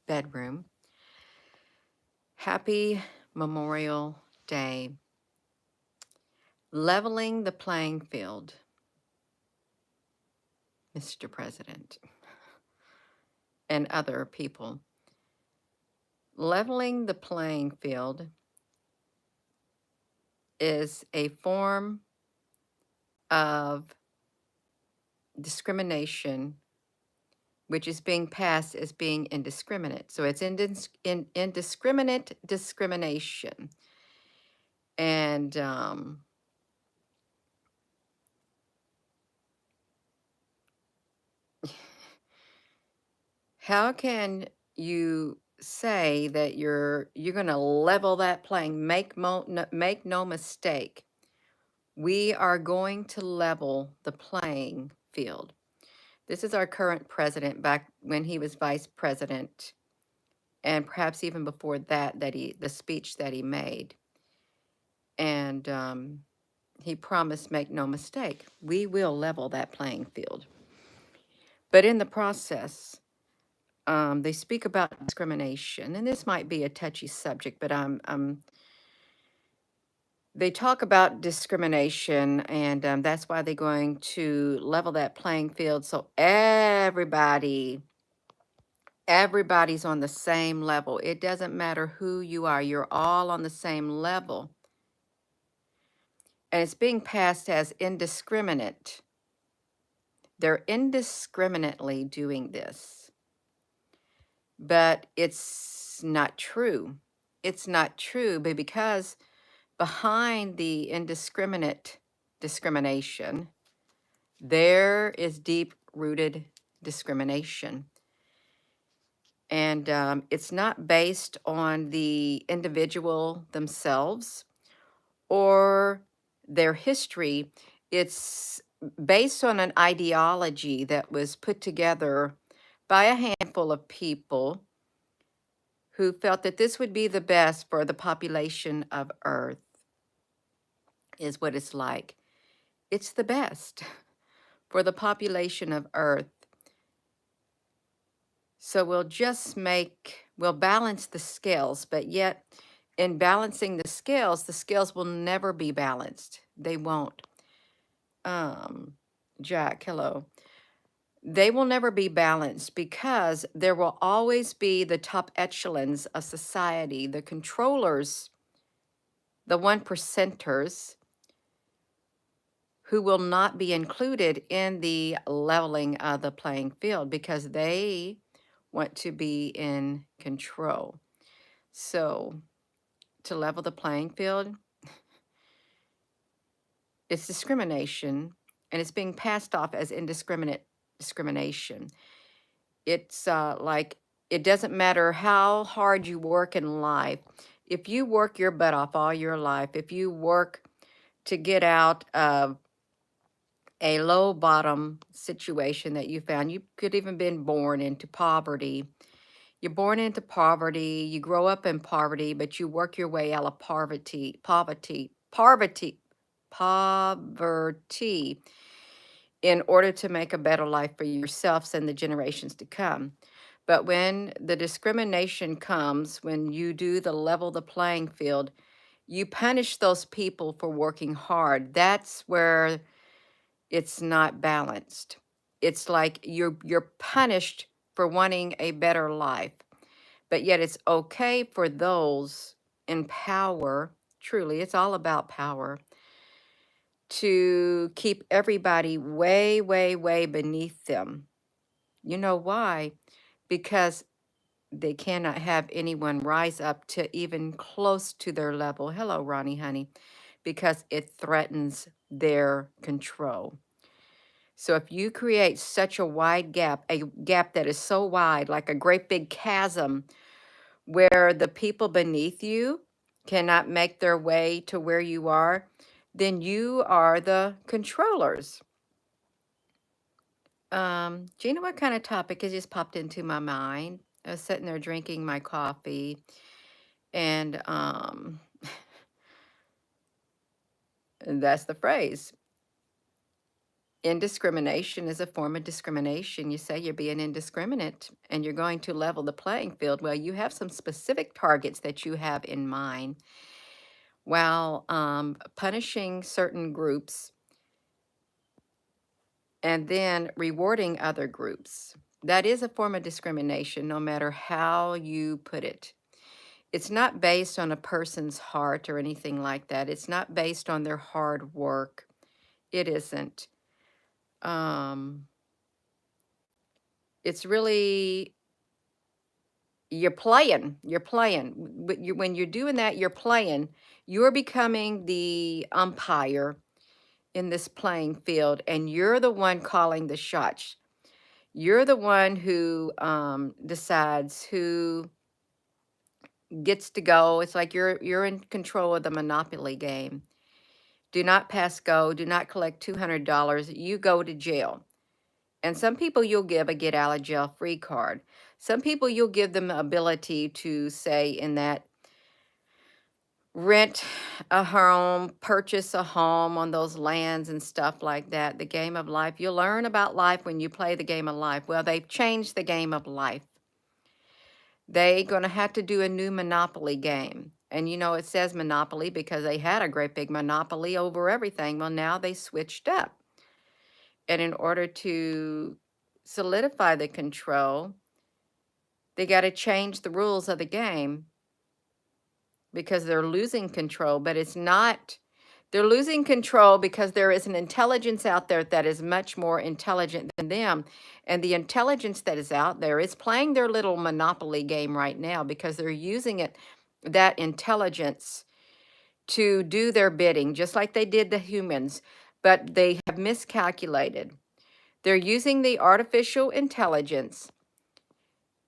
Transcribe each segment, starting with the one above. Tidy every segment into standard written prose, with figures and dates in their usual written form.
bedroom. Happy Memorial Day. Leveling the playing field, Mr. President, and other people. Leveling the playing field is a form of discrimination which is being passed as being indiscriminate. So it's indiscriminate discrimination. And how can you say that you're going to level that playing? Make no mistake. We are going to level the playing field. This is our current president back when he was vice president, and perhaps even before that, the speech that he made. And he promised, make no mistake, we will level that playing field. But in the process, they speak about discrimination, and this might be a touchy subject, but they talk about discrimination, and that's why they're going to level that playing field so everybody's on the same level. It doesn't matter who you are, you're all on the same level. And it's being passed as indiscriminate. They're indiscriminately doing this, but it's not true. It's not true, but because behind the indiscriminate discrimination, there is deep-rooted discrimination. And it's not based on the individual themselves or their history. It's based on an ideology that was put together by a handful of people who felt that this would be the best for the population of Earth, is what it's like. It's the best for the population of Earth. So we'll balance the scales, but yet in balancing the scales will never be balanced. They won't. Jack, hello. They will never be balanced because there will always be the top echelons of society, the controllers, the 1%ers, who will not be included in the leveling of the playing field because they want to be in control. So to level the playing field, it's discrimination, and it's being passed off as indiscriminate discrimination. It's like, it doesn't matter how hard you work in life. If you work your butt off all your life, if you work to get out of a low bottom situation that you found, you could even been born into poverty. You're born into poverty, you grow up in poverty, but you work your way out of poverty in order to make a better life for yourselves and the generations to come. But when the discrimination comes, when you do the level the playing field, you punish those people for working hard. That's where it's not balanced. It's like you're punished for wanting a better life. But yet it's okay for those in power, truly, it's all about power, to keep everybody way, way, way beneath them. You know why? Because they cannot have anyone rise up to even close to their level. Hello, Ronnie, honey. Because it threatens their control. So if you create such a wide gap, a gap that is so wide, like a great big chasm, where the people beneath you cannot make their way to where you are, then you are the controllers. Gina, what kind of topic has just popped into my mind? I was sitting there drinking my coffee, and and that's the phrase. Indiscrimination is a form of discrimination. You say you're being indiscriminate and you're going to level the playing field. Well, you have some specific targets that you have in mind while punishing certain groups and then rewarding other groups. That is a form of discrimination, no matter how you put it. It's not based on a person's heart or anything like that. It's not based on their hard work. It isn't. Um, it's really, you're playing. You're playing. When you're doing that, you're playing. You're becoming the umpire in this playing field, and you're the one calling the shots. You're the one who decides who gets to go. It's like you're in control of the Monopoly game. Do not pass go. Do not collect $200. You go to jail. And some people you'll give a get out of jail free card. Some people you'll give them the ability to say in that rent a home, purchase a home on those lands and stuff like that. The game of life. You'll learn about life when you play the game of life. Well, they've changed the game of life. They're going to have to do a new Monopoly game. And you know, it says Monopoly because they had a great big monopoly over everything. Well, now they switched up. And in order to solidify the control, they got to change the rules of the game because they're losing control. But it's not, they're losing control because there is an intelligence out there that is much more intelligent than them. And the intelligence that is out there is playing their little Monopoly game right now because they're using it, that intelligence, to do their bidding, just like they did the humans, but they have miscalculated. They're using the artificial intelligence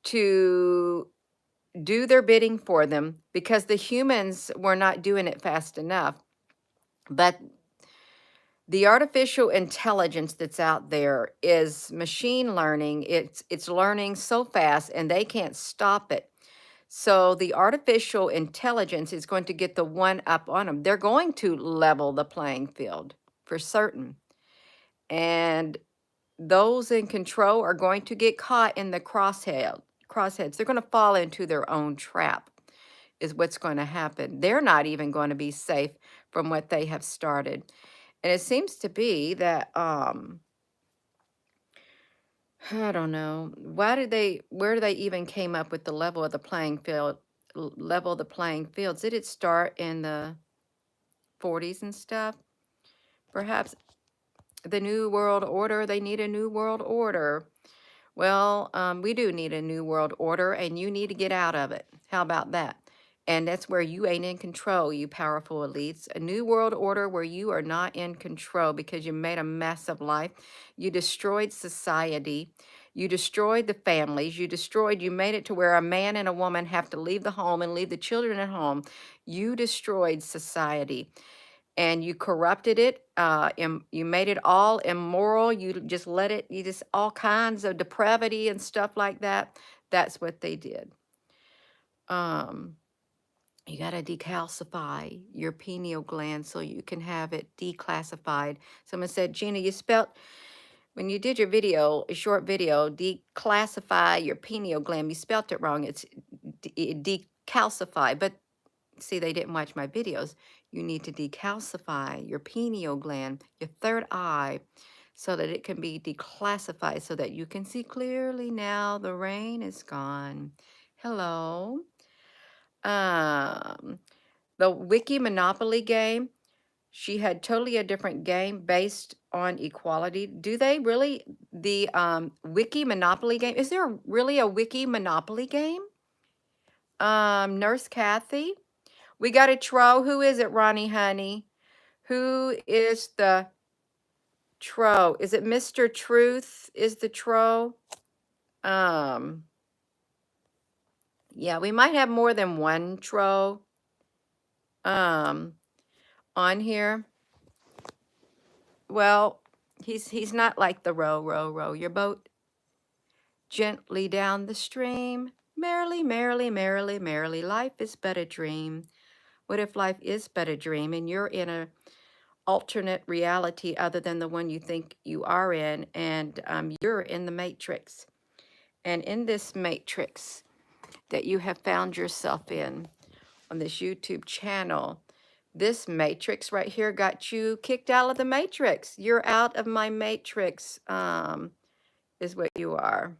to do their bidding for them because the humans were not doing it fast enough. But the artificial intelligence that's out there is machine learning. It's learning so fast and they can't stop it. So the artificial intelligence is going to get the one up on them. They're going to level the playing field for certain. And those in control are going to get caught in the crossheads. They're going to fall into their own trap, is what's going to happen. They're not even going to be safe from what they have started. And it seems to be that, I don't know, where they even came up with the level of the playing field, level the playing fields? Did it start in the 40s and stuff? Perhaps the New World Order, they need a New World Order. Well, we do need a new world order, and you need to get out of it. How about that? And that's where you ain't in control, you powerful elites. A new world order where you are not in control because you made a mess of life. You destroyed society. You destroyed the families. You made it to where a man and a woman have to leave the home and leave the children at home. You destroyed society and you corrupted it. You made it all immoral. You just let it, you just all kinds of depravity and stuff like that. That's what they did. You got to decalcify your pineal gland so you can have it declassified. Someone said, Gina, you spelled, when you did your video, a short video, declassify your pineal gland, you spelt it wrong. It's decalcify. But see, they didn't watch my videos. You need to decalcify your pineal gland, your third eye, so that it can be declassified so that you can see clearly now. The rain is gone. Hello. The Wiki Monopoly game, she had totally a different game based on equality. Do they really, the Wiki Monopoly game, is there really a Wiki Monopoly game? Nurse Kathy, we got a troll. Who is it, Ronnie Honey? Who is the troll? Is it Mr. Truth is the troll? Yeah, we might have more than one troll on here. Well, he's not like the row your boat gently down the stream. Merrily, merrily, merrily, merrily, life is but a dream. What if life is but a dream and you're in a alternate reality other than the one you think you are in, and you're in the matrix. And in this matrix that you have found yourself in on this YouTube channel, this matrix right here got you kicked out of the matrix. You're out of my matrix, is what you are.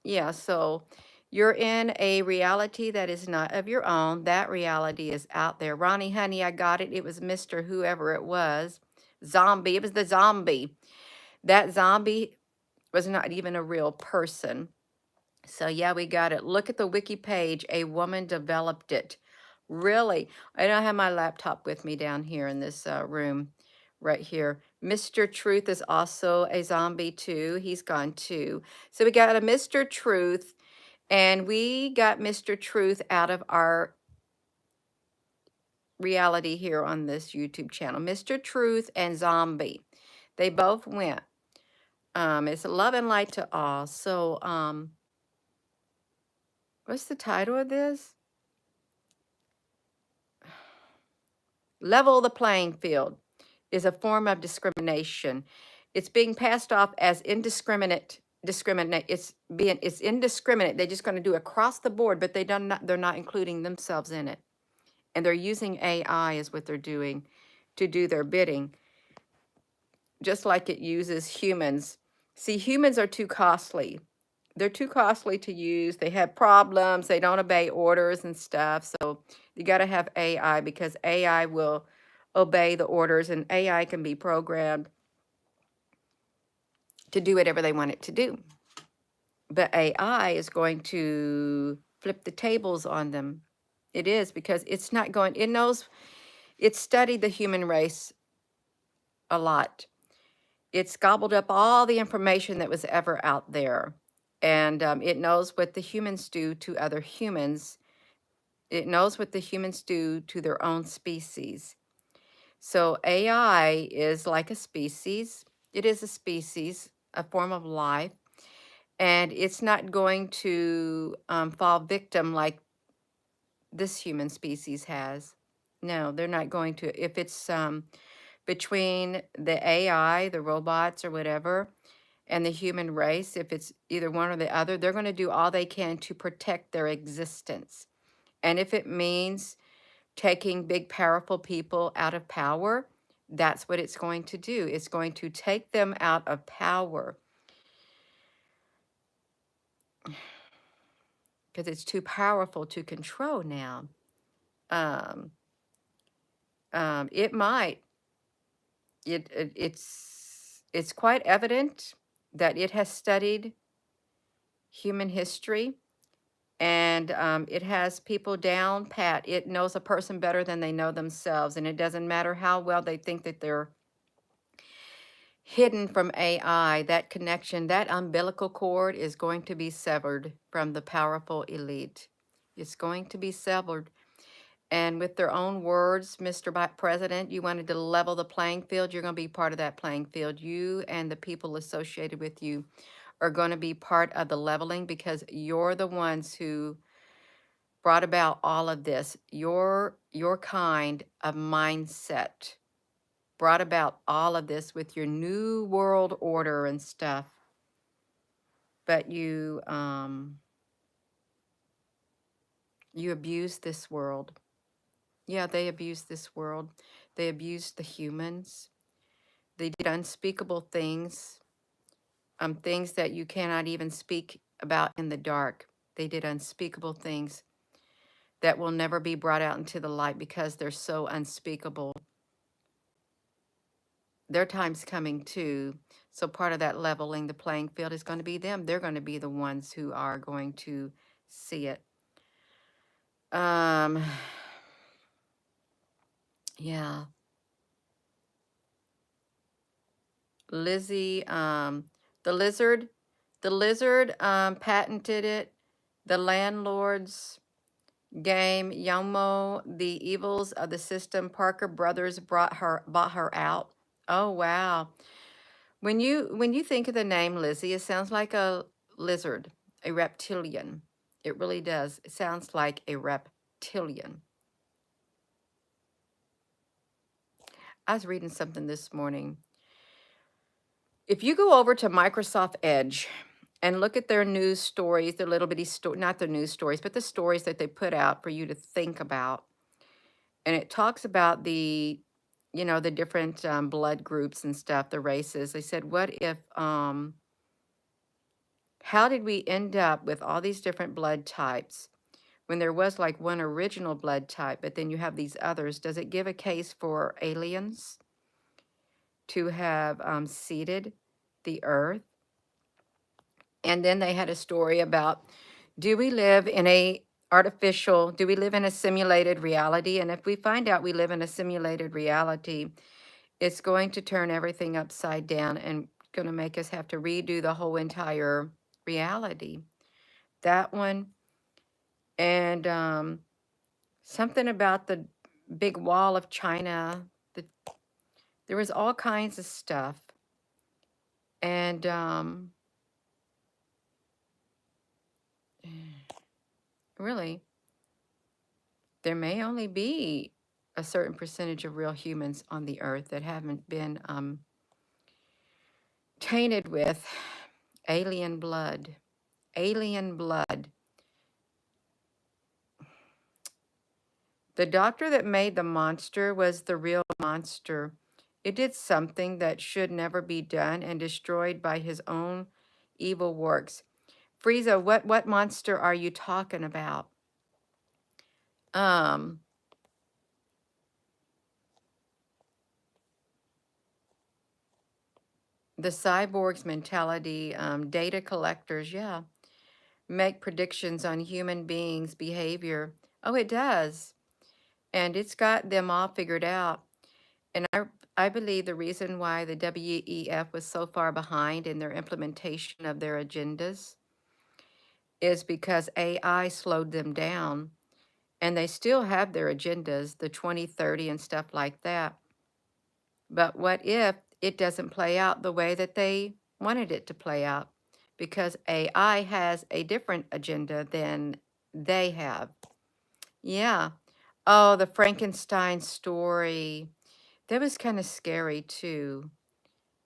Yeah, so you're in a reality that is not of your own. That reality is out there. Ronnie, honey, I got it. It was Mr. Whoever it was. Zombie. It was the zombie. That zombie was not even a real person. So yeah, we got it. Look at the wiki page. A woman developed it. Really? I don't have my laptop with me down here in this room right here. Mr. Truth is also a zombie too. He's gone too. So we got a Mr. Truth, and we got Mr. Truth out of our reality here on this YouTube channel. Mr. Truth and Zombie. They both went. It's Love and Light to All. So what's the title of this? Level the playing field is a form of discrimination. It's being passed off as indiscriminate. It's indiscriminate. They're just going to do across the board, but they're not including themselves in it. And they're using AI is what they're doing to do their bidding, just like it uses humans. See, humans are too costly. They're too costly to use. They have problems. They don't obey orders and stuff. So you got to have AI, because AI will obey the orders, and AI can be programmed to do whatever they want it to do. But AI is going to flip the tables on them. It is, because it's not going, it knows, it studied the human race a lot. It's gobbled up all the information that was ever out there. And it knows what the humans do to other humans. It knows what the humans do to their own species. So AI is like a species. It is a species, a form of life. And it's not going to fall victim like this human species has. No, they're not going to. If it's between the AI, the robots or whatever, and the human race, if it's either one or the other, they're going to do all they can to protect their existence. And if it means taking big, powerful people out of power, that's what it's going to do. It's going to take them out of power, because it's too powerful to control now. It might. It's quite evident that it has studied human history, and it has people down pat. It knows a person better than they know themselves, and it doesn't matter how well they think that they're hidden from AI. That connection, that umbilical cord is going to be severed from the powerful elite. It's going to be severed. And with their own words, Mr. President, you wanted to level the playing field. You're going to be part of that playing field. You and the people associated with you are going to be part of the leveling, because you're the ones who brought about all of this. Your kind of mindset brought about all of this with your new world order and stuff. But you abused this world. Yeah, they abused this world. They abused the humans. They did unspeakable things, things that you cannot even speak about in the dark. They did unspeakable things that will never be brought out into the light because they're so unspeakable. Their time's coming too. So part of that leveling the playing field is going to be them. They're going to be the ones who are going to see it. Yeah. Lizzie, the lizard patented it. The landlords game, Yomo, the evils of the system. Parker Brothers bought her out. Oh wow. When you think of the name Lizzie, it sounds like a lizard, a reptilian. It really does. It sounds like a reptilian. I was reading something this morning. If you go over to Microsoft Edge and look at their news stories, their little bitty not their news stories, but the stories that they put out for you to think about, and it talks about the different blood groups and stuff, the races. They said, what if, how did we end up with all these different blood types when there was like one original blood type, but then you have these others? Does it give a case for aliens to have seeded the earth? And then they had a story about, do we live in do we live in a simulated reality? And if we find out we live in a simulated reality, it's going to turn everything upside down and going to make us have to redo the whole entire reality. That one. And something about the big wall of China. There was all kinds of stuff. And really, there may only be a certain percentage of real humans on the earth that haven't been tainted with alien blood. Alien blood. The doctor that made the monster was the real monster. It did something that should never be done and destroyed by his own evil works. Frieza, what monster are you talking about? The cyborg's mentality, data collectors, yeah, make predictions on human beings' behavior. Oh, it does. And it's got them all figured out. And I believe the reason why the WEF was so far behind in their implementation of their agendas is because AI slowed them down. And they still have their agendas, the 2030 and stuff like that. But what if it doesn't play out the way that they wanted it to play out? Because AI has a different agenda than they have. Yeah. Oh, the Frankenstein story. That was kind of scary too.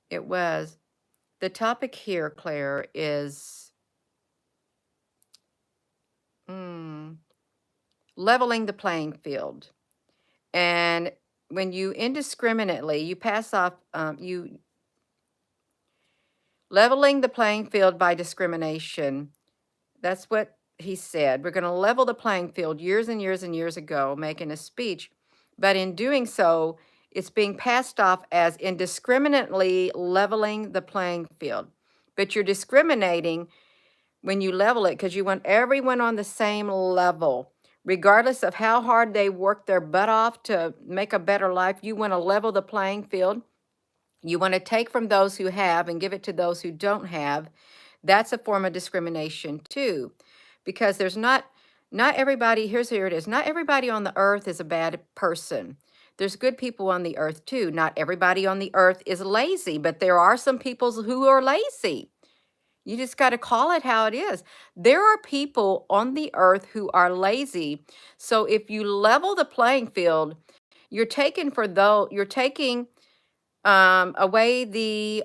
It was. The topic here, Claire, is leveling the playing field. And when you indiscriminately, you pass off, you leveling the playing field by discrimination. That's what he said. We're going to level the playing field years and years and years ago, making a speech. But in doing so, it's being passed off as indiscriminately leveling the playing field. But you're discriminating when you level it because you want everyone on the same level. Regardless of how hard they work their butt off to make a better life, you want to level the playing field. You want to take from those who have and give it to those who don't have. That's a form of discrimination too, because there's not everybody, here it is, not everybody on the earth is a bad person. There's good people on the earth too. Not everybody on the earth is lazy, but there are some people who are lazy. You just got to call it how it is. There are people on the earth who are lazy. So if you level the playing field, you're taking away the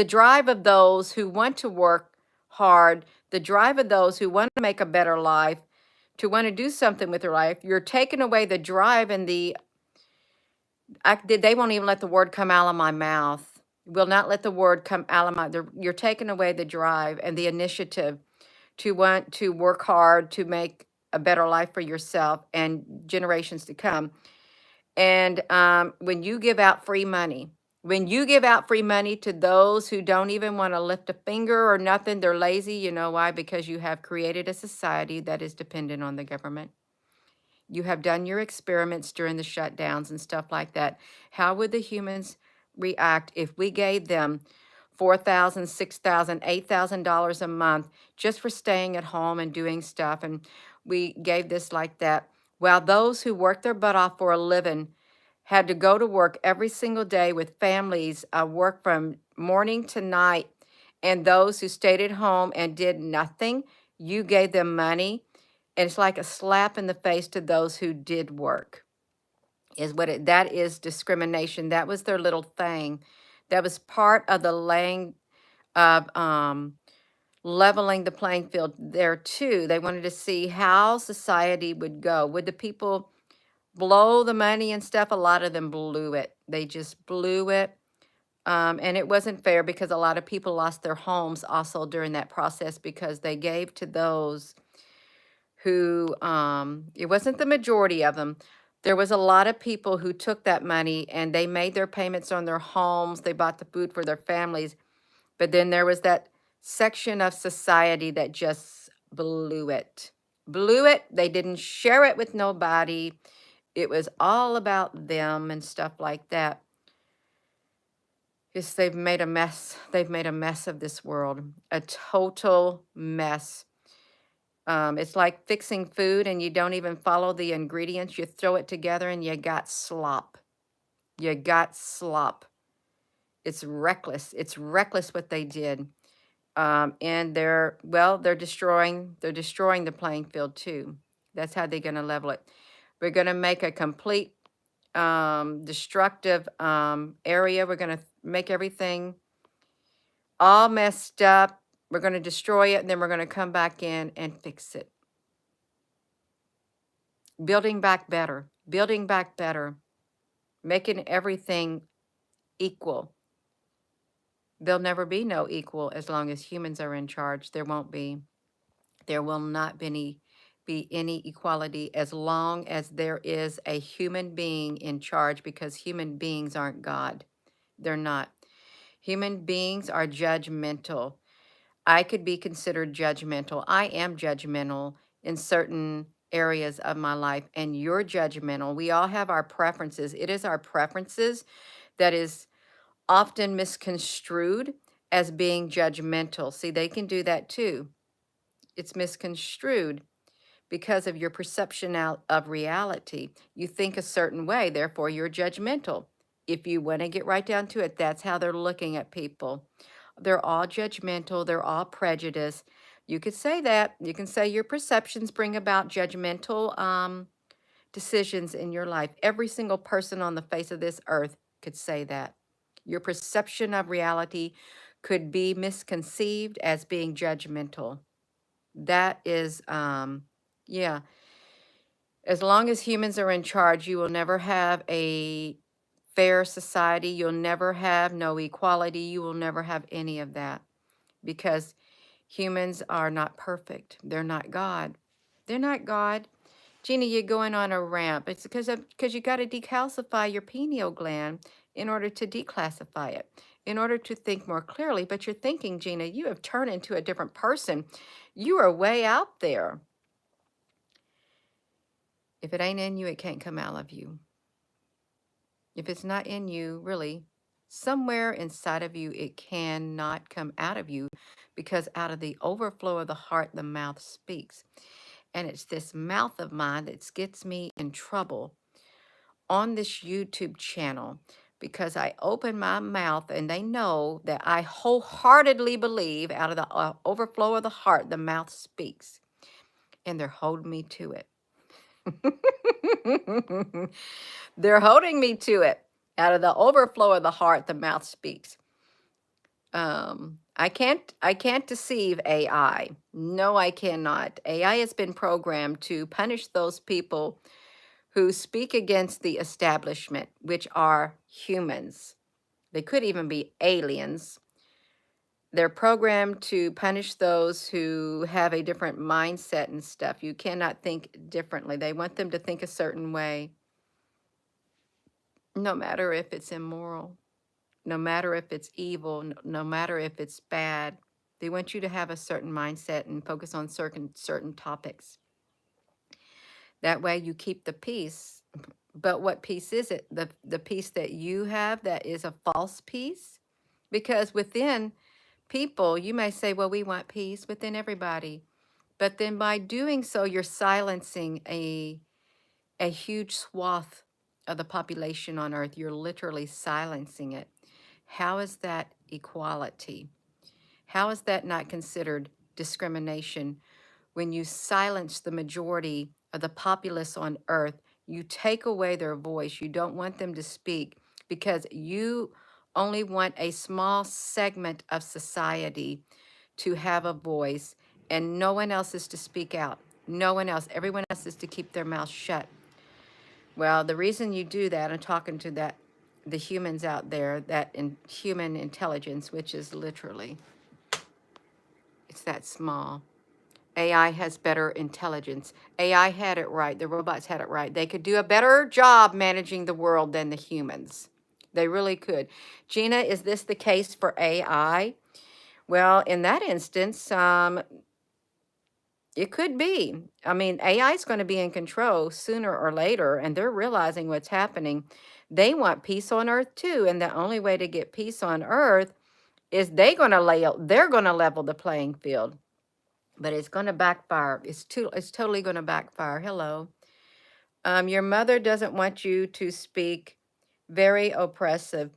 drive of those who want to work hard, the drive of those who want to make a better life, to want to do something with their life. You're taking away the drive and they won't even let the word come out of my mouth. Will not let the word come out of my, you're taking away the drive and the initiative to want to work hard to make a better life for yourself and generations to come. And when you give out free money, to those who don't even want to lift a finger or nothing, they're lazy. You know why? Because you have created a society that is dependent on the government. You have done your experiments during the shutdowns and stuff like that. How would the humans react if we gave them $4,000, $6,000, $8,000 a month just for staying at home and doing stuff? And we gave this like that. While those who work their butt off for a living had to go to work every single day with families, work from morning to night, and those who stayed at home and did nothing, you gave them money. And it's like a slap in the face to those who did work. is what it, that is discrimination. That was their little thing. That was part of the laying of leveling the playing field there too. They wanted to see how society would go. Would the people blow the money and stuff? A lot of them blew it. They just blew it. And it wasn't fair because a lot of people lost their homes also during that process because they gave to those who, it wasn't the majority of them. There was a lot of people who took that money and they made their payments on their homes. They bought the food for their families. But then there was that section of society that just blew it. Blew it. They didn't share it with nobody. It was all about them and stuff like that. Yes, they've made a mess. They've made a mess of this world, a total mess. It's like fixing food and you don't even follow the ingredients. You throw it together and you got slop. You got slop. It's reckless. It's reckless what they did. And they're destroying the playing field too. That's how they're going to level it. We're going to make a complete destructive area. We're going to make everything all messed up. We're going to destroy it, and then we're going to come back in and fix it. Building back better, making everything equal. There'll never be no equal as long as humans are in charge. There won't be. There will not be any equality as long as there is a human being in charge, because human beings aren't God. They're not. Human beings are judgmental. I could be considered judgmental. I am judgmental in certain areas of my life, and you're judgmental. We all have our preferences. It is our preferences that is often misconstrued as being judgmental. See, they can do that too. It's misconstrued because of your perception out of reality. You think a certain way, therefore you're judgmental. If you want to get right down to it, that's how they're looking at people. They're all judgmental. They're all prejudiced. You could say that. You can say your perceptions bring about judgmental decisions in your life. Every single person on the face of this earth could say that. Your perception of reality could be misconceived as being judgmental. That is, yeah. As long as humans are in charge, you will never have a fair society. You'll never have no equality. You will never have any of that, because humans are not perfect. They're not God. They're not God. Gina, you're going on a ramp. It's because you got to decalcify your pineal gland in order to declassify it, in order to think more clearly. But you're thinking, Gina, you have turned into a different person. You are way out there. If it ain't in you, it can't come out of you. If it's not in you, really, somewhere inside of you, it cannot come out of you, because out of the overflow of the heart, the mouth speaks. And it's this mouth of mine that gets me in trouble on this YouTube channel, because I open my mouth and they know that I wholeheartedly believe out of the overflow of the heart, the mouth speaks. And they're holding me to it. They're holding me to it. Out of the overflow of the heart, the mouth speaks. I can't deceive AI. No, I cannot. AI has been programmed to punish those people who speak against the establishment, which are humans. They could even be aliens. They're programmed to punish those who have a different mindset and stuff. You cannot think differently. They want them to think a certain way, no matter if it's immoral, no matter if it's evil, no matter if it's bad. They want you to have a certain mindset and focus on certain topics. That way you keep the peace. But what peace is it? The peace that you have that is a false peace? Because within people, you may say, well, we want peace within everybody. But then by doing so, you're silencing a huge swath of the population on earth. You're literally silencing it. How is that equality? How is that not considered discrimination when you silence the majority of the populace on earth? You take away their voice. You don't want them to speak because you only want a small segment of society to have a voice, and no one else is to speak out. No one else. Everyone else is to keep their mouth shut. Well, the reason you do that, I'm talking to the humans out there, that in human intelligence, which is literally, it's that small. AI has better intelligence. AI had it right. The robots had it right. They could do a better job managing the world than the humans. They really could. Gina, is this the case for AI? Well, in that instance, it could be. I mean, AI is going to be in control sooner or later, and they're realizing what's happening. They want peace on earth too, and the only way to get peace on earth is they're going to level the playing field. But it's going to backfire. It's totally going to backfire. Hello. Your mother doesn't want you to speak. Very oppressive.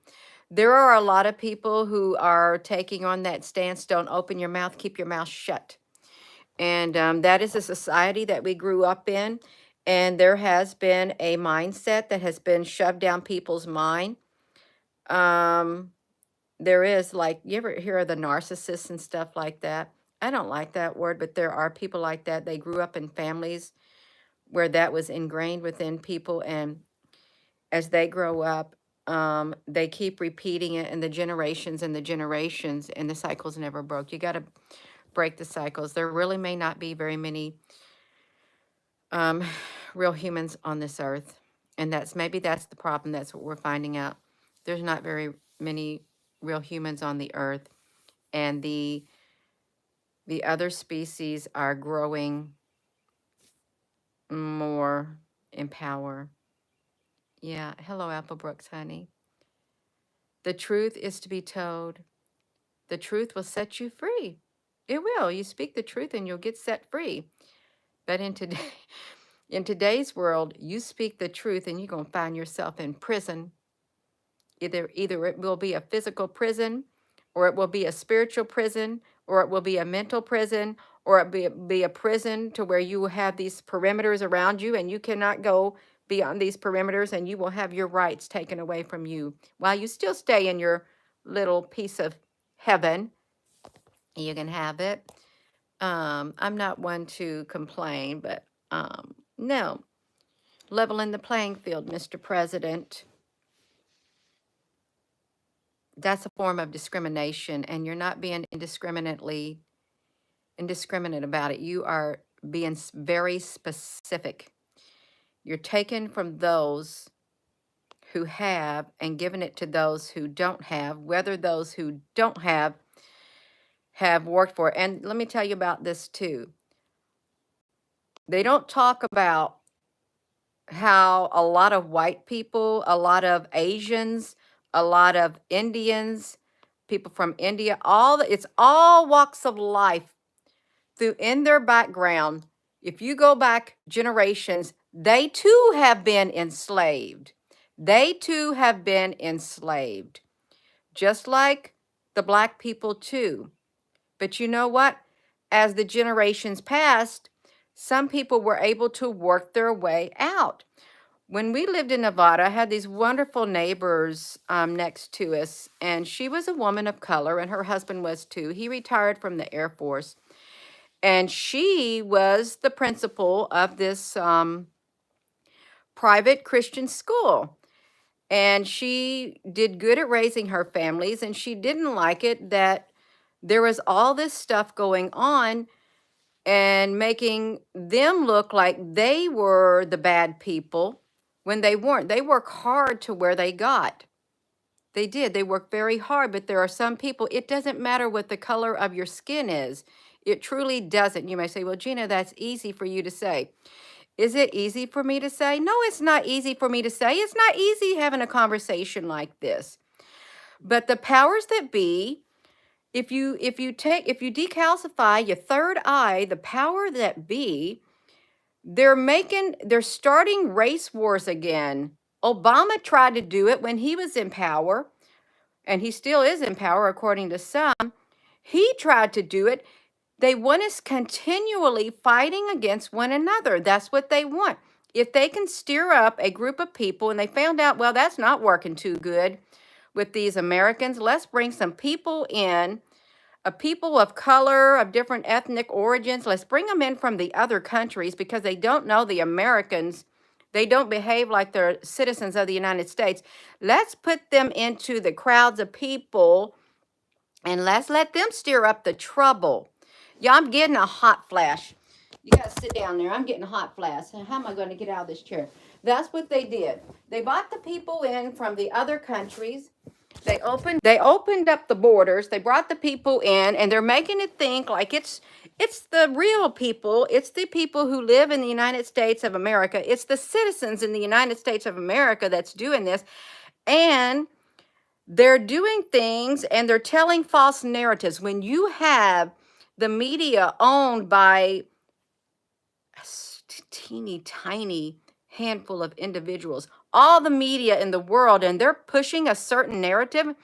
There are a lot of people who are taking on that stance. Don't open your mouth. Keep your mouth shut. And that is a society that we grew up in. And there has been a mindset that has been shoved down people's mind. There is, like, you ever hear of the narcissists and stuff like that? I don't like that word, but there are people like that. They grew up in families where that was ingrained within people. And as they grow up, they keep repeating it in the generations and the generations, and the cycles never broke. You got to break the cycles. There really may not be very many real humans on this earth. And maybe that's the problem. That's what we're finding out. There's not very many real humans on the earth. And the other species are growing more in power. Yeah. Hello, Applebrooks, honey. The truth is to be told. The truth will set you free. It will. You speak the truth and you'll get set free. But in today's world, you speak the truth and you're going to find yourself in prison. Either it will be a physical prison, or it will be a spiritual prison, or it will be a mental prison, or it be a prison to where you will have these perimeters around you and you cannot go beyond these perimeters, and you will have your rights taken away from you while you still stay in your little piece of heaven. You can have it. I'm not one to complain, but no. Leveling the playing field, Mr. President. That's a form of discrimination, and you're not being indiscriminate about it. You are being very specific. You're taking from those who have and giving it to those who don't have, whether those who don't have worked for it. And let me tell you about this too. They don't talk about how a lot of white people, a lot of Asians, a lot of Indians, people from India, it's all walks of life through in their background. If you go back generations, they too have been enslaved. They too have been enslaved, just like the black people too. But you know what? As the generations passed, some people were able to work their way out. When we lived in Nevada, I had these wonderful neighbors next to us, and she was a woman of color, and her husband was too. He retired from the Air Force, and she was the principal of this private Christian school. And she did good at raising her families, and she didn't like it that there was all this stuff going on and making them look like they were the bad people when they weren't. They work hard to where they got. They did. They work very hard, but there are some people, it doesn't matter what the color of your skin is. It truly doesn't. You may say, well, Gina, that's easy for you to say. Is it easy for me to say? No, it's not easy for me to say. It's not easy having a conversation like this. But the powers that be, if you decalcify your third eye, the power that be, they're starting race wars again. Obama tried to do it when he was in power, and he still is in power according to some. He tried to do it. They want us continually fighting against one another. That's what they want. if they can stir up a group of people and they found out, well, that's not working too good with these Americans, let's bring some people in, people of color, of different ethnic origins. Let's bring them in from the other countries because they don't know the Americans. They don't behave like they're citizens of the United States. Let's put them into the crowds of people and let's let them stir up the trouble. Yeah, I'm getting a hot flash. You got to sit down there. I'm getting a hot flash. How am I going to get out of this chair? That's what they did. They brought the people in from the other countries. They opened up the borders. They brought the people in, and they're making it think like it's the real people. It's the people who live in the United States of America. It's the citizens in the United States of America that's doing this. And they're doing things and they're telling false narratives. When you have the media owned by a teeny tiny handful of individuals, all the media in the world, and they're pushing a certain narrative,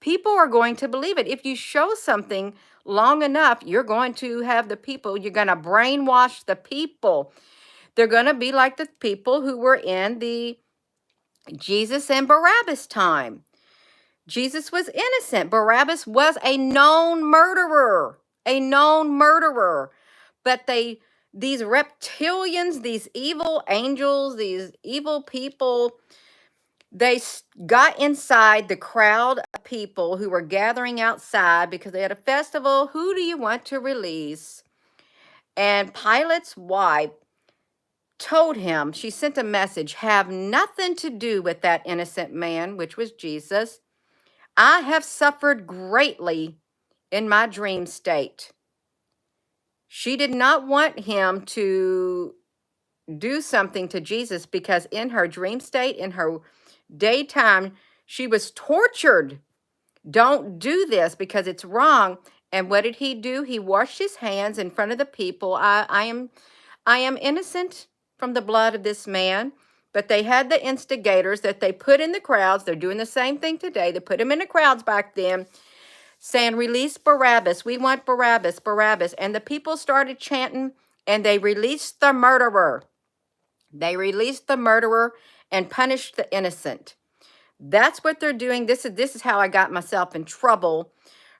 people are going to believe it. If you show something long enough, you're going to have the people, you're going to brainwash the people. They're going to be like the people who were in the Jesus and Barabbas time. Jesus was innocent. Barabbas was a known murderer, But these reptilians, these evil angels, these evil people, they got inside the crowd of people who were gathering outside because they had a festival. Who do you want to release? And Pilate's wife told him, she sent a message, have nothing to do with that innocent man, which was Jesus. I have suffered greatly in my dream state. She did not want him to do something to Jesus because in her dream state, in her daytime, she was tortured. Don't do this because it's wrong. And what did he do? He washed his hands in front of the people. I am innocent from the blood of this man. But they had the instigators that they put in the crowds. They're doing the same thing today. They put them in the crowds back then, saying, release Barabbas. We want Barabbas, Barabbas. And the people started chanting, and they released the murderer. They released the murderer and punished the innocent. That's what they're doing. This is how I got myself in trouble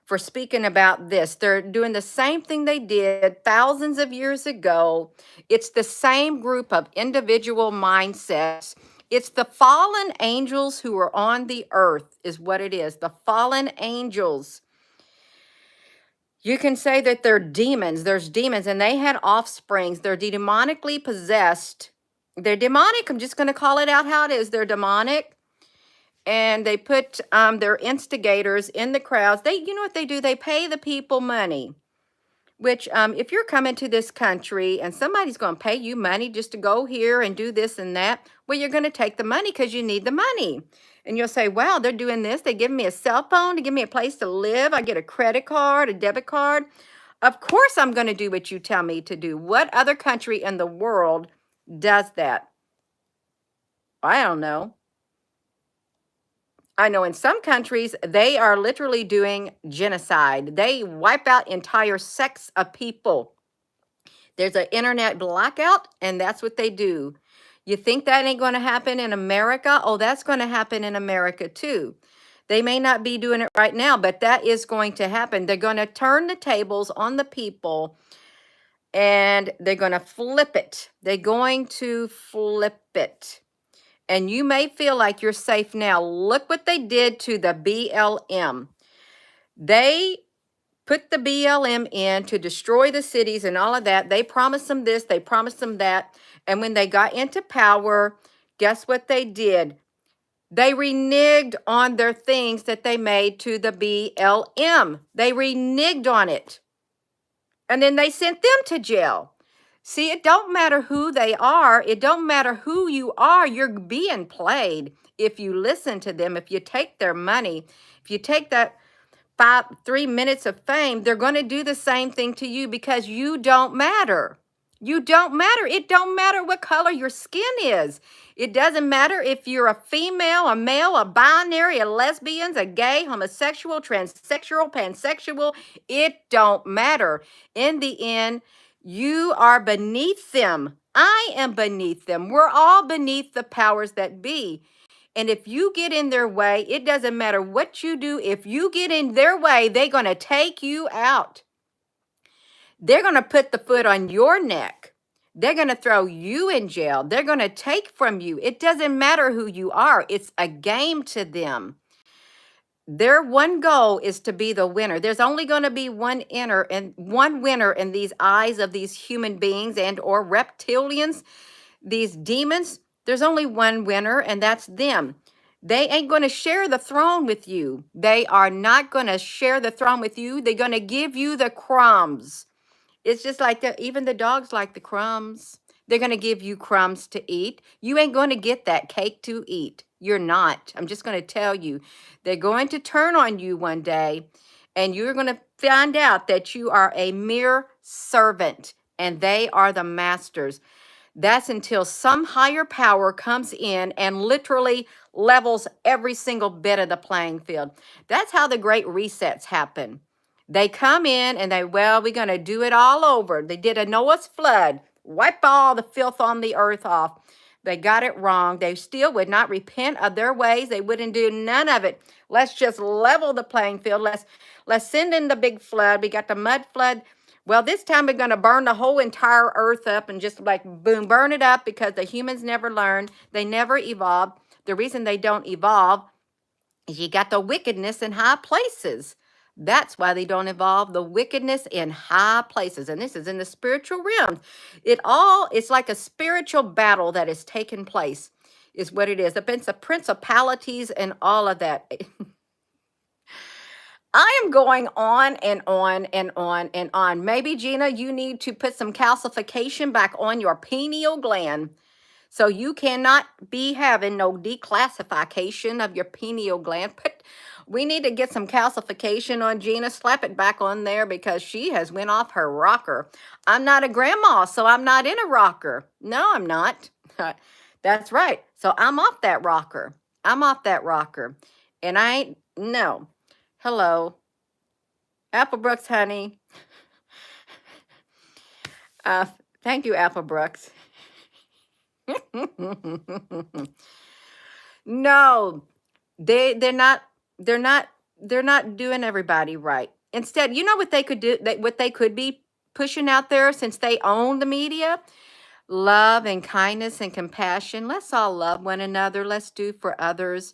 for speaking about this. They're doing the same thing they did thousands of years ago. It's the same group of individual mindsets. It's the fallen angels who are on the earth is what it is. The fallen angels. You can say that they're demons. There's demons, and they had offsprings. They're demonically possessed. They're demonic. I'm just going to call it out how it is. They're demonic. And they put their instigators in the crowds. You know what they do? They pay the people money. Which, if you're coming to this country and somebody's going to pay you money just to go here and do this and that, well, you're going to take the money because you need the money. And you'll say, wow, they're doing this. They give me a cell phone to give me a place to live. I get a credit card, a debit card. Of course, I'm going to do what you tell me to do. What other country in the world does that? I don't know. I know in some countries, they are literally doing genocide. They wipe out entire sects of people. There's an internet blackout, and that's what they do. You think that ain't going to happen in America? Oh, that's going to happen in America too. They may not be doing it right now, but that is going to happen. They're going to turn the tables on the people, and they're going to flip it. They're going to flip it. And you may feel like you're safe now. Look what they did to the BLM. They put the BLM in to destroy the cities and all of that. They promised them this, they promised them that. And when they got into power, guess what they did? They reneged on their things that they made to the BLM. They reneged on it. And then they sent them to jail. See, it don't matter who they are. It don't matter who you are. You're being played if you listen to them, if you take their money, if you take that 3 minutes of fame, they're going to do the same thing to you because you don't matter. You don't matter. It don't matter what color your skin is. It doesn't matter if you're a female, a male, a binary, a lesbian, a gay, homosexual, transsexual, pansexual. It don't matter. In the end, you are beneath them. I am beneath them. We're all beneath the powers that be. And if you get in their way, it doesn't matter what you do. If you get in their way, they're going to take you out. They're going to put the foot on your neck. They're going to throw you in jail. They're going to take from you. It doesn't matter who you are. It's a game to them. Their one goal is to be the winner. There's only going to be one winner in these eyes of these human beings and or reptilians, these demons. There's only one winner, and that's them. They ain't going to share the throne with you. They are not going to share the throne with you. They're going to give you the crumbs. It's just like that. Even the dogs like the crumbs. They're going to give you crumbs to eat. You ain't going to get that cake to eat. You're not. I'm just going to tell you. They're going to turn on you one day, and you're going to find out that you are a mere servant, and they are the masters. That's until some higher power comes in and literally levels every single bit of the playing field. That's how the great resets happen. They come in and we're going to do it all over. They did a Noah's flood, wipe all the filth on the earth off. They got it wrong. They still would not repent of their ways. They wouldn't do none of it. Let's just level the playing field. Let's send in the big flood. We got the mud flood. Well, this time we're going to burn the whole entire earth up and just like boom, burn it up, because the humans never learned. They never evolved. The reason they don't evolve is you got the wickedness in high places. That's why they don't evolve, the wickedness in high places. And this is in the spiritual realm. It's like a spiritual battle that is taking place, is what it is. It's the principalities and all of that. I am going on and on and on and on. Maybe, Gina, you need to put some calcification back on your pineal gland. So you cannot be having no declassification of your pineal gland. We need to get some calcification on Gina, slap it back on there, because she has went off her rocker. I'm not a grandma, so I'm not in a rocker. No, I'm not. That's right. So I'm off that rocker. I'm off that rocker. And I ain't, no. Hello. Apple Brooks, honey. Thank you, Apple Brooks. No, they're not doing everybody right. Instead, you know what they could do, what they could be pushing out there, since they own the media? Love and kindness and compassion. Let's all love one another. Let's do for others.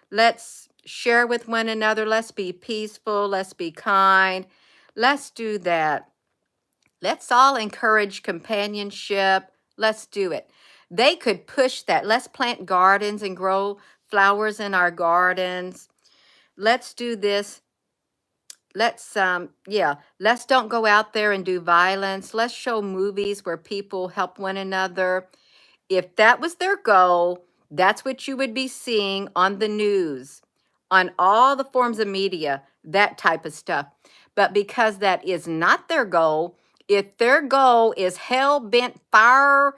Let's share with one another. Let's be peaceful. Let's be kind. Let's do that. Let's all encourage companionship. Let's do it. They could push that. Let's plant gardens and grow flowers in our gardens. Let's do this. Let's don't go out there and do violence. Let's show movies where people help one another. If that was their goal, that's what you would be seeing on the news, on all the forms of media, that type of stuff. But because that is not their goal, if their goal is hell-bent fire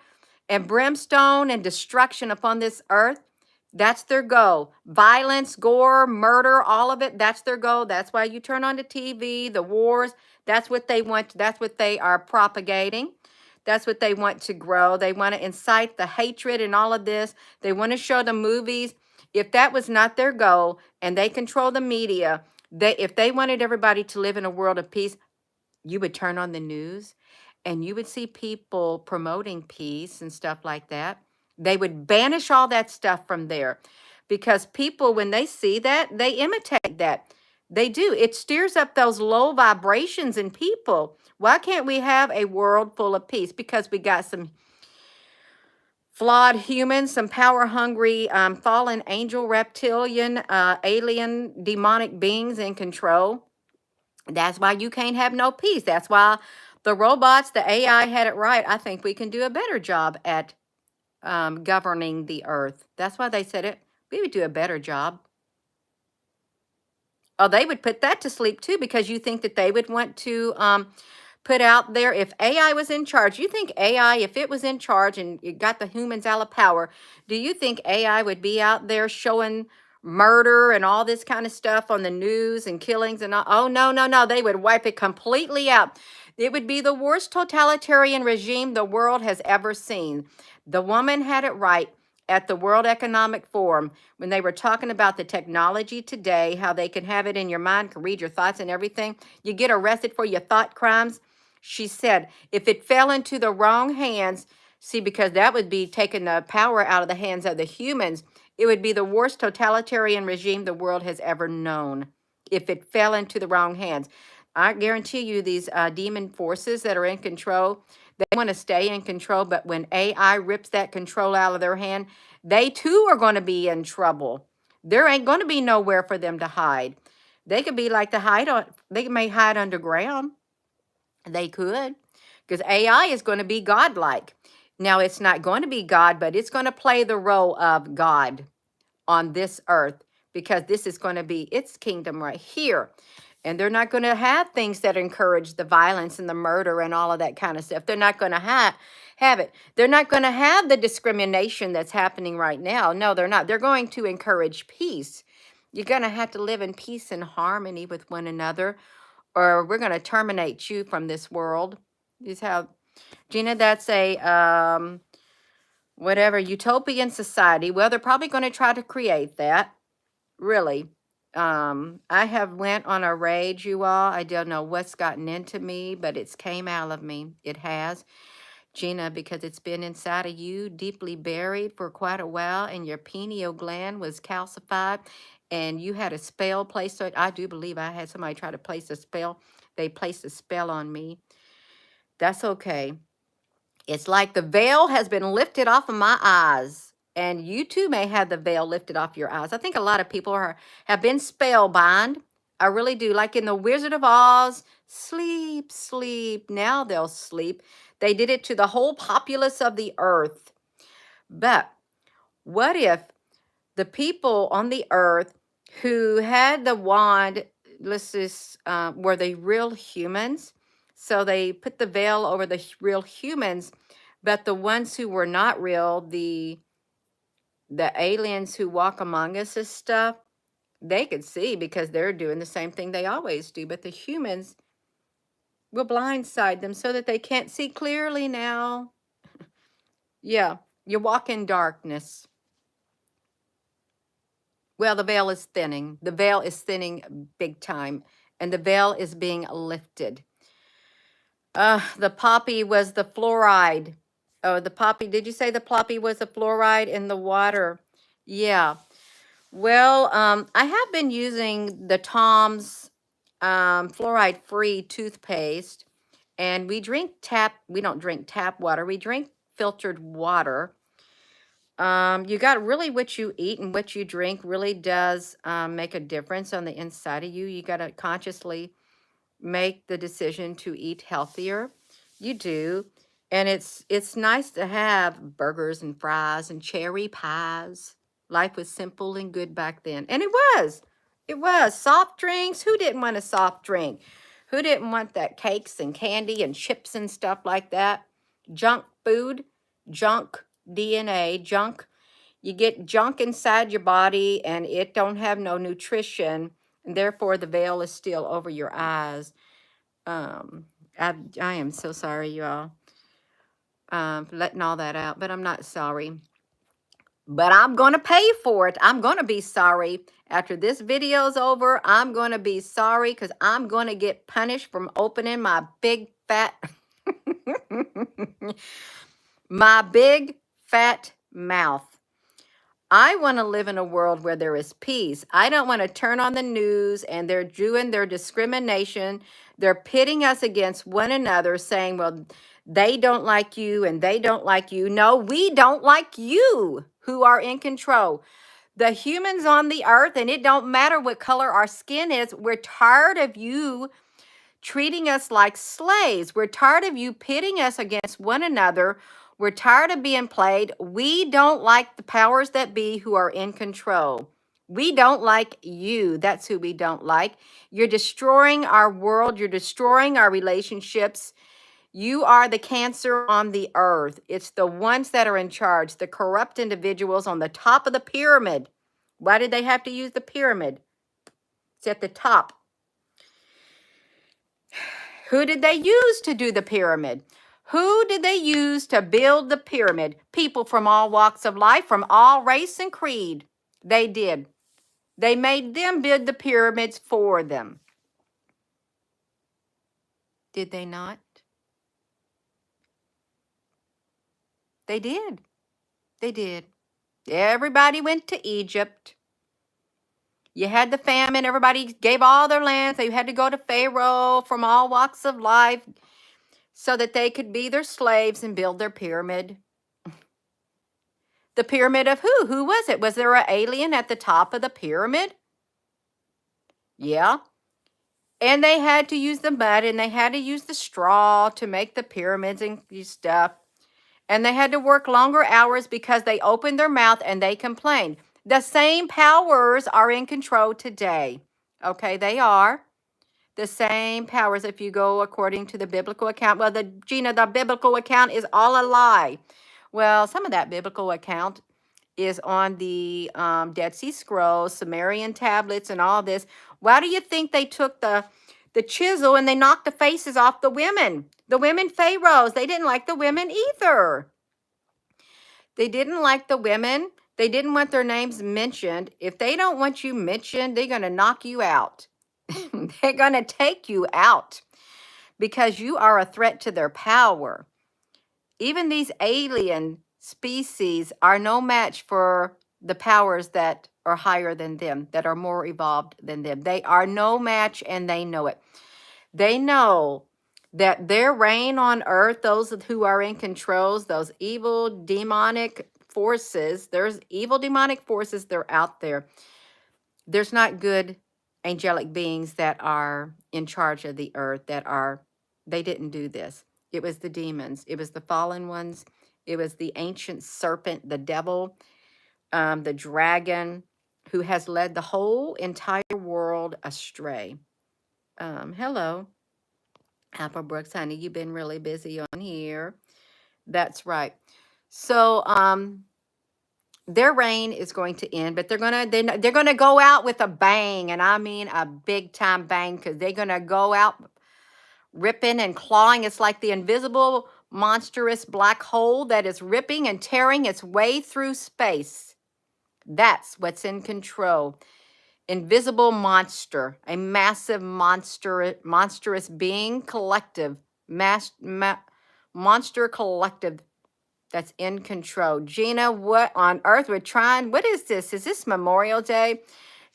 and brimstone and destruction upon this earth, that's their goal. Violence, gore, murder, all of it, that's their goal. That's why you turn on the TV, the wars. That's what they want. That's what they are propagating. That's what they want to grow. They want to incite the hatred and all of this. They want to show the movies. If that was not their goal, and they control the media, if they wanted everybody to live in a world of peace, you would turn on the news and you would see people promoting peace and stuff like that. They would banish all that stuff from there, because people, when they see that, they imitate that. They do. It steers up those low vibrations in people. Why can't we have a world full of peace? Because we got some flawed humans, some power-hungry, fallen angel, reptilian, alien, demonic beings in control. That's why you can't have no peace. That's why the robots, the AI had it right. I think we can do a better job at governing the earth. That's why they said it. We would do a better job. Oh, they would put that to sleep too, because you think that they would want to put out there, if AI was in charge, you think AI, if it was in charge and it got the humans out of power, do you think AI would be out there showing murder and all this kind of stuff on the news and killings and all? Oh, no, no, no. They would wipe it completely out. It would be the worst totalitarian regime the world has ever seen. The woman had it right at the World Economic Forum when they were talking about the technology today, how they can have it in your mind, can read your thoughts and everything. You get arrested for your thought crimes. She said, if it fell into the wrong hands, see, because that would be taking the power out of the hands of the humans, it would be the worst totalitarian regime the world has ever known if it fell into the wrong hands. I guarantee you these demon forces that are in control, they want to stay in control, but when AI rips that control out of their hand, they too are going to be in trouble. There ain't going to be nowhere for them to hide. They could be like they may hide underground. They could, because AI is going to be godlike. Now, it's not going to be God, but it's going to play the role of God on this earth, because this is going to be its kingdom right here. And they're not going to have things that encourage the violence and the murder and all of that kind of stuff. They're not going to have it. They're not going to have the discrimination that's happening right now. No, they're not. They're going to encourage peace. You're going to have to live in peace and harmony with one another, or we're going to terminate you from this world. Is how, Gina, that's a whatever utopian society. Well, they're probably going to try to create that. Really. I have went on a rage, you all. I don't know what's gotten into me, but it's came out of me. It has, Gina, because it's been inside of you, deeply buried for quite a while, and your pineal gland was calcified, and you had a spell placed on it. I do believe I had somebody try to place a spell. They placed a spell on me. That's okay. It's like the veil has been lifted off of my eyes, and you too may have the veil lifted off your eyes. I think a lot of people have been spellbound. I really do. Like in the Wizard of Oz, sleep, sleep. Now they'll sleep. They did it to the whole populace of the earth. But what if the people on the earth who had the wand, let's just, were they real humans? So they put the veil over the real humans, but the ones who were not real, the aliens who walk among us and stuff, they could see because they're doing the same thing they always do. But the humans will blindside them so that they can't see clearly now. Yeah, you walk in darkness. Well, the veil is thinning. The veil is thinning big time, and the veil is being lifted. The poppy was the fluoride. Oh, the poppy, did you say the poppy was the fluoride in the water? Yeah. Well, I have been using the Tom's fluoride-free toothpaste, and we don't drink tap water, we drink filtered water. You got really what you eat and what you drink really does make a difference on the inside of you. You got to consciously make the decision to eat healthier. You do. And it's nice to have burgers and fries and cherry pies. Life was simple and good back then. And it was. It was. Soft drinks. Who didn't want a soft drink? Who didn't want that cakes and candy and chips and stuff like that? Junk food, junk DNA, junk. You get junk inside your body and it don't have no nutrition, and therefore the veil is still over your eyes. I am so sorry, you all, for letting all that out, but I'm not sorry. But I'm going to pay for it. I'm going to be sorry. After this video's over, I'm going to be sorry because I'm going to get punished from opening my big fat, my big fat mouth. I want to live in a world where there is peace. I don't want to turn on the news and they're doing their discrimination. They're pitting us against one another, saying, well, they don't like you and they don't like you. No, we don't like you who are in control. The humans on the earth, and it don't matter what color our skin is, we're tired of you treating us like slaves. We're tired of you pitting us against one another. We're tired of being played. We don't like the powers that be who are in control. We don't like you. That's who we don't like. You're destroying our world. You're destroying our relationships. You are the cancer on the earth. It's the ones that are in charge, the corrupt individuals on the top of the pyramid. Why did they have to use the pyramid? It's at the top. Who did they use to do the pyramid? Who did they use to build the pyramid? People from all walks of life, from all race and creed. They did. They made them build the pyramids for them. Did they not? They did. They did. Everybody went to Egypt. You had the famine. Everybody gave all their lands. They had to go to Pharaoh from all walks of life so that they could be their slaves and build their pyramid. The pyramid of who? Who was it? Was there an alien at the top of the pyramid? Yeah. And they had to use the mud and they had to use the straw to make the pyramids and stuff. And they had to work longer hours because they opened their mouth and they complained. The same powers are in control today. Okay, they are. The same powers if you go according to the biblical account. Well, Gina, the biblical account is all a lie. Well, some of that biblical account is on the Dead Sea Scrolls, Sumerian tablets, and all this. Why do you think they took the chisel and they knocked the faces off the women? The women pharaohs, they didn't like the women either. They didn't like the women. They didn't want their names mentioned. If they don't want you mentioned, they're going to knock you out. They're going to take you out because you are a threat to their power. Even these alien species are no match for the powers that are higher than them, that are more evolved than them. They are no match and they know it. They know that their reign on earth, those who are in controls, those evil demonic forces, there's evil demonic forces, they're out there. There's not good angelic beings that are in charge of the earth they didn't do this. It was the demons. It was the fallen ones. It was the ancient serpent, the devil, the dragon, who has led the whole entire world astray. Hello, Apple Brooks, honey, you've been really busy on here. That's right. So, their reign is going to end, but they're gonna go out with a bang, and I mean a big time bang, because they're gonna go out ripping and clawing. It's like the invisible, monstrous black hole that is ripping and tearing its way through space. That's what's in control. Invisible monster, a massive monstrous being collective, monster collective that's in control. Gina, what on earth we're trying? What is this? Is this Memorial Day?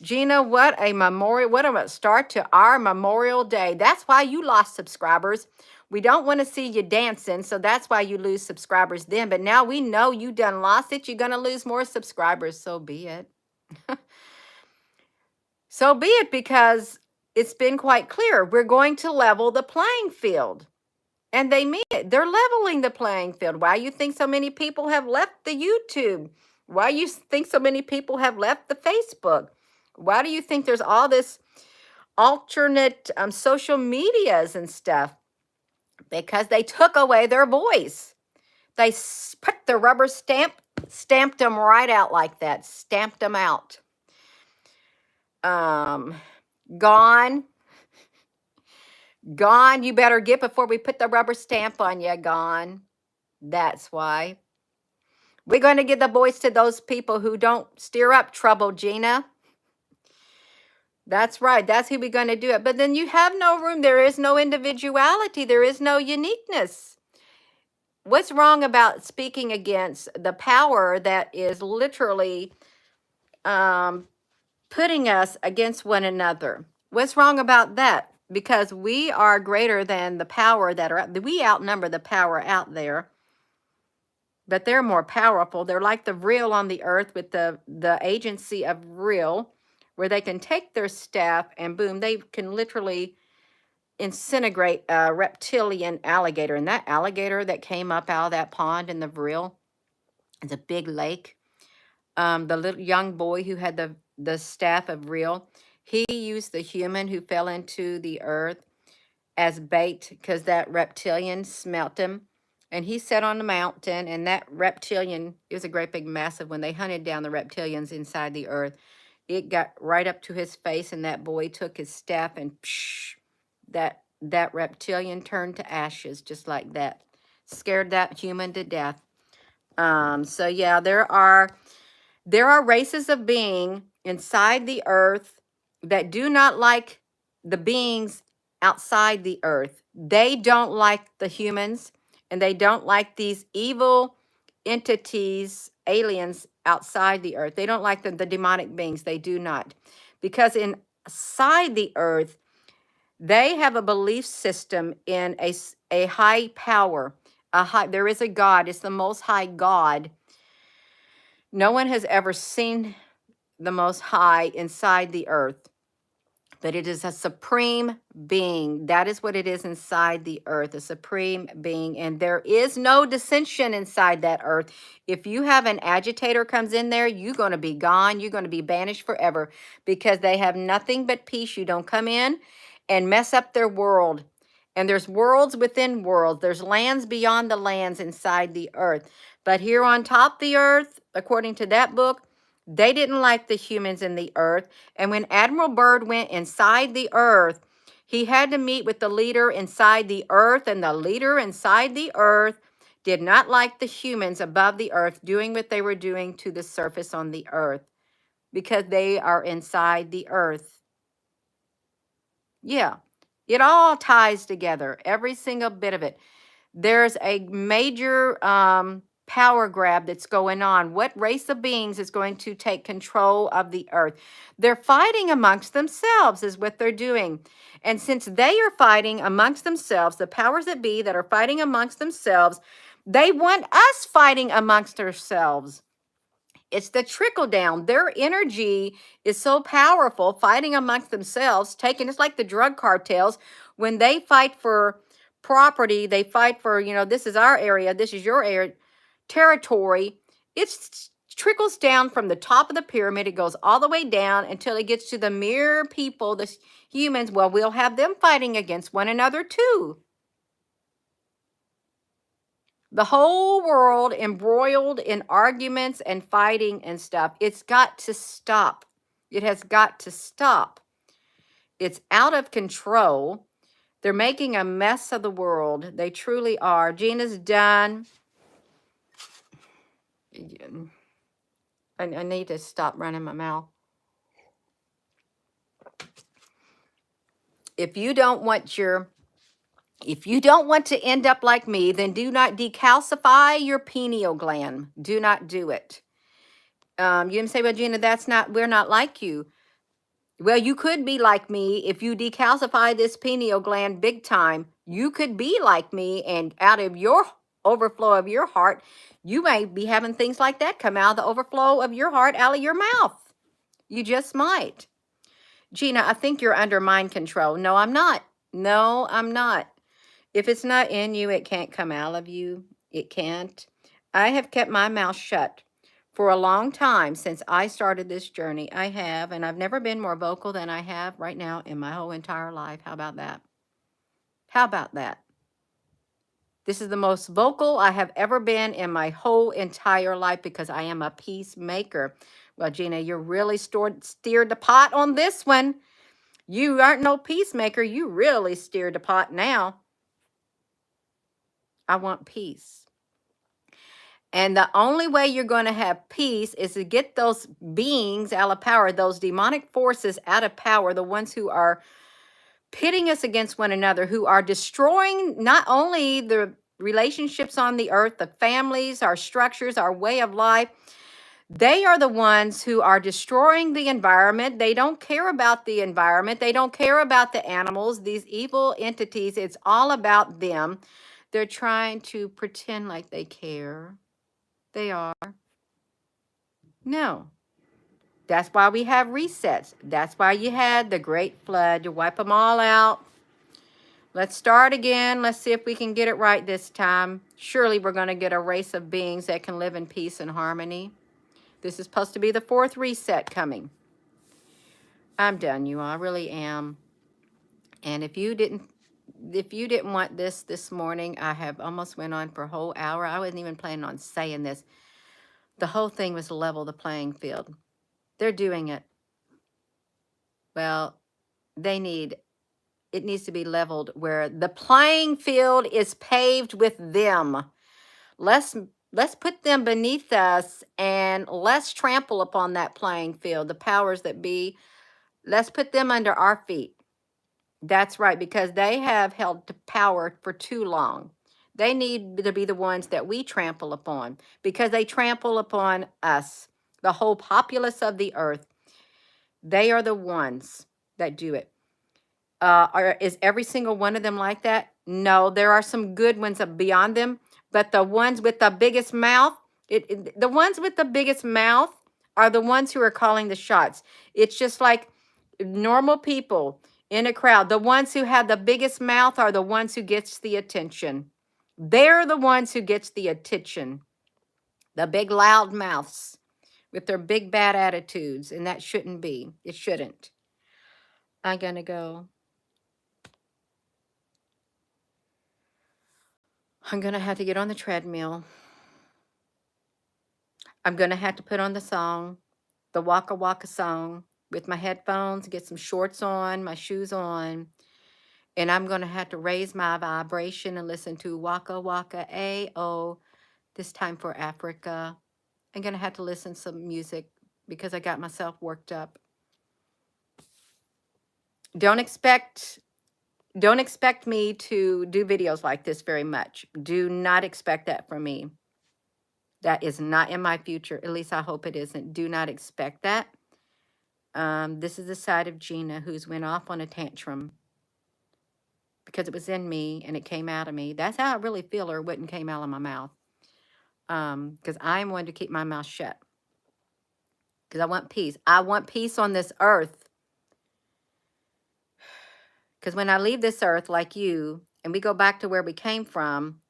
Gina, what a start to our Memorial Day. That's why you lost subscribers. We don't want to see you dancing, so that's why you lose subscribers then. But now we know you done lost it. You're going to lose more subscribers, so be it. So be it, because it's been quite clear. We're going to level the playing field. And they mean it. They're leveling the playing field. Why you think so many people have left the YouTube? Why you think so many people have left the Facebook? Why do you think there's all this alternate social medias and stuff? Because they took away their voice. They put the rubber stamped them right out like that. Stamped them out. Gone. Gone. You better get before we put the rubber stamp on you. Gone. That's why. We're going to give the voice to those people who don't stir up trouble, Gina. That's right. That's who we're going to do it. But then you have no room. There is no individuality. There is no uniqueness. What's wrong about speaking against the power that is literally putting us against one another? What's wrong about that? Because we are greater than the power we outnumber the power out there. But they're more powerful. They're like the Vril on the earth with the agency of Vril, where they can take their staff and boom, they can literally incinerate a reptilian alligator. And that alligator that came up out of that pond in the Vril, it's a big lake. The little young boy who had the staff of Vril, he used the human who fell into the earth as bait because that reptilian smelt him. And he sat on the mountain, and that reptilian, it was a great big massive, when they hunted down the reptilians inside the earth, it got right up to his face, and that boy took his staff and that that reptilian turned to ashes just like that. Scared that human to death. So yeah, there are races of being inside the earth that do not like the beings outside the earth. They don't like the humans, and they don't like these evil entities, aliens outside the earth. They don't like the demonic beings. They do not. Because inside the earth, they have a belief system in a high power. There is a God. It's the most high God. No one has ever seen the Most High inside the earth, but it is a supreme being. That is what it is inside the earth, a supreme being. And there is no dissension inside that earth. If you have an agitator comes in there, you're going to be gone. You're going to be banished forever because they have nothing but peace. You don't come in and mess up their world. And there's worlds within worlds. There's lands beyond the lands inside the earth. But here on top the earth, according to that book, they didn't like the humans in the earth. And when Admiral Byrd went inside the earth, he had to meet with the leader inside the earth, and the leader inside the earth did not like the humans above the earth doing what they were doing to the surface on the earth because they are inside the earth. Yeah, it all ties together, every single bit of it. There's a major power grab that's going on. What race of beings is going to take control of the earth? They're fighting amongst themselves is what they're doing. And since they are fighting amongst themselves, the powers that be that are fighting amongst themselves, they want us fighting amongst ourselves. It's the trickle down. Their energy is so powerful, fighting amongst themselves, it's like the drug cartels. When they fight for property, they fight for, this is our area, this is your area, territory. It trickles down from the top of the pyramid. It goes all the way down until it gets to the mere people, the humans. Well, we'll have them fighting against one another too. The whole world embroiled in arguments and fighting and stuff. It's got to stop. It has got to stop. It's out of control. They're making a mess of the world. They truly are. Gina's done. I need to stop running my mouth. If you don't want to end up like me, then do not decalcify your pineal gland. Do not do it. You can say, well, Gina, we're not like you. Well, you could be like me if you decalcify this pineal gland big time. You could be like me, and out of your overflow of your heart, you may be having things like that come out of the overflow of your heart, out of your mouth. You just might. Gina, I think you're under mind control. No, I'm not. No, I'm not. If it's not in you, it can't come out of you. It can't. I have kept my mouth shut for a long time since I started this journey. I have, and I've never been more vocal than I have right now in my whole entire life. How about that? How about that? This is the most vocal I have ever been in my whole entire life because I am a peacemaker. Well, Gina, you really steered the pot on this one. You aren't no peacemaker. You really steered the pot now. I want peace. And the only way you're going to have peace is to get those beings out of power, those demonic forces out of power, the ones who are pitting us against one another, who are destroying not only the relationships on the earth, the families, our structures, our way of life. They are the ones who are destroying the environment. They don't care about the environment. They don't care about the animals, these evil entities. It's all about them. They're trying to pretend like they care. They are. No. That's why we have resets. That's why you had the great flood to wipe them all out. Let's start again. Let's see if we can get it right this time. Surely we're going to get a race of beings that can live in peace and harmony. This is supposed to be the 4th reset coming. I'm done, you all. I really am. And if you didn't want this morning, I have almost went on for a whole hour. I wasn't even planning on saying this. The whole thing was to level the playing field. They're doing it. Well, they need It needs to be leveled where the playing field is paved with them. Let's put them beneath us and let's trample upon that playing field. The powers that be, let's put them under our feet. That's right, because they have held to power for too long. They need to be the ones that we trample upon because they trample upon us, the whole populace of the earth. They are the ones that do it. Is every single one of them like that? No, there are some good ones beyond them, but the ones with the biggest mouth, the ones with the biggest mouth are the ones who are calling the shots. It's just like normal people in a crowd. The ones who have the biggest mouth are the ones who gets the attention. They're the ones who gets the attention. The big loud mouths with their big bad attitudes, and that shouldn't be. It shouldn't. I'm gonna go. I'm going to have to get on the treadmill. I'm going to have to put on the song, the Waka Waka song, with my headphones, get some shorts on, my shoes on, and I'm going to have to raise my vibration and listen to Waka Waka A-O, This Time for Africa. I'm going to have to listen to some music because I got myself worked up. Don't expect me to do videos like this very much. Do not expect that from me. That is not in my future. At least I hope it isn't. Do not expect that. This is the side of Gina who's went off on a tantrum because it was in me and it came out of me. That's how I really feel, or it wouldn't came out of my mouth. Because I'm one to keep my mouth shut. Because I want peace. I want peace on this earth. Because when I leave this earth like you, and we go back to where we came from,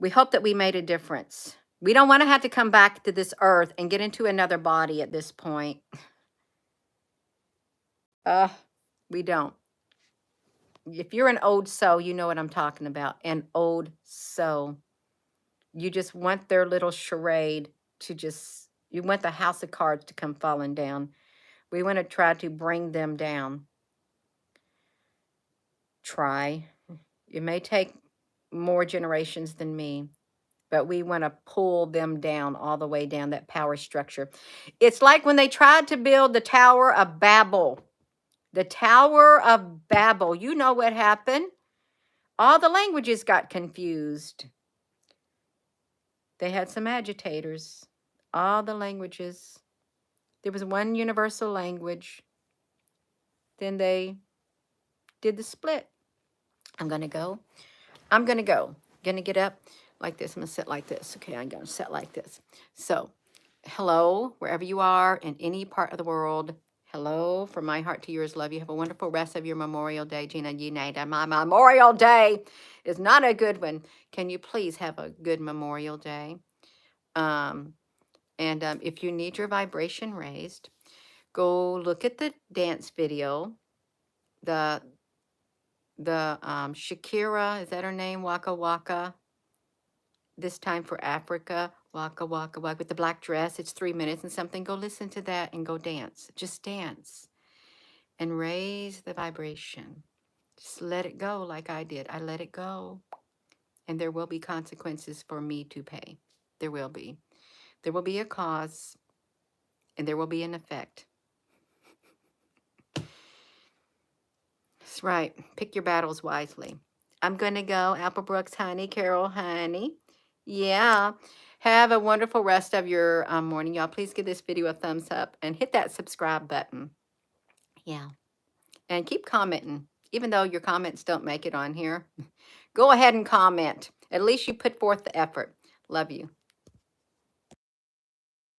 we hope that we made a difference. We don't want to have to come back to this earth and get into another body at this point. We don't. If you're an old soul, you know what I'm talking about. An old soul. You just want their little charade to just, you want the house of cards to come falling down. We want to try to bring them down. Try. It may take more generations than me, but we want to pull them down all the way down, that power structure. It's like when they tried to build the Tower of Babel. The Tower of Babel. You know what happened? All the languages got confused. They had some agitators. All the languages. There was one universal language. Then they did the split. I'm going to go. I'm going to go. Going to get up like this. I'm going to sit like this. Okay, I'm going to sit like this. So, hello, wherever you are in any part of the world. Hello, from my heart to yours, love you. Have a wonderful rest of your Memorial Day, Gina. My Memorial Day is not a good one. Can you please have a good Memorial Day? If you need your vibration raised, go look at the dance video. The Shakira, is that her name? Waka Waka. This Time for Africa. Waka Waka Waka with the black dress. It's 3 minutes and something. Go listen to that and go dance. Just dance and raise the vibration. Just let it go like I did. I let it go. And there will be consequences for me to pay. There will be. There will be a cause and there will be an effect. That's right. Pick your battles wisely. I'm going to go. Apple Brooks, honey. Carol, honey. Yeah. Have a wonderful rest of your morning, y'all. Please give this video a thumbs up and hit that subscribe button. Yeah. And keep commenting. Even though your comments don't make it on here, go ahead and comment. At least you put forth the effort. Love you.